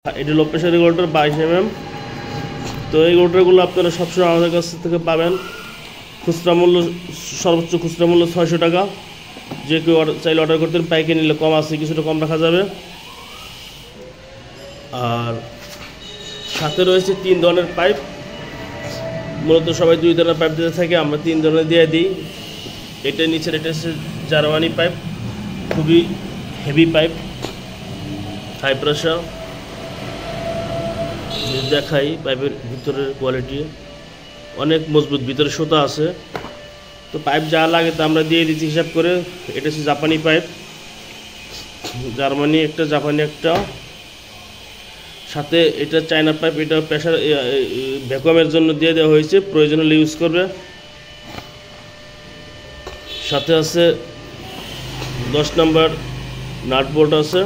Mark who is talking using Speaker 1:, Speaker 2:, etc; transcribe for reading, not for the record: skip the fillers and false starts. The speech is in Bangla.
Speaker 1: এটি লো প্রেশার রেগুলেটর 22 mm। তো এই রেগুলেটরগুলো আপনারা সবসময় আমাদের কাছ থেকে পাবেন খুচরা মূল্য, সর্বোচ্চ খুচরা মূল্য 600 টাকা। যে কেউ চাইলে অর্ডার করতেন, পাইকারি নিলে কম আছে, কিছুটা কম রাখা যাবে। আর সাথে রয়েছে 3 ধরনের পাইপ। মূলত সবাই 2 ধরনের পাইপ দিতে থাকে, আমরা 3 ধরনের দিয়ে দিই। এটা নিচের এটা হচ্ছে জার্মানি পাইপ, খুবই হেভি পাইপ, হাই প্রেশার। দেখাই পাইপের ভিতরের কোয়ালিটি অনেক মজবুত, ভিতরে সুতা আছে। তো পাইপ যা লাগে তা আমরা দিয়ে দিচ্ছি হিসাব করে। এটা হচ্ছে জাপানি পাইপ, জার্মানি একটা, জাপানি একটা, সাথে এটা চায়না পাইপ। এটা প্রেশার ভ্যাকুয়ামের জন্য দিয়ে দেওয়া হয়েছে, প্রয়োজন হলে ইউজ করবে। সাথে আছে 10 নম্বর নাট বোল্ট আছে।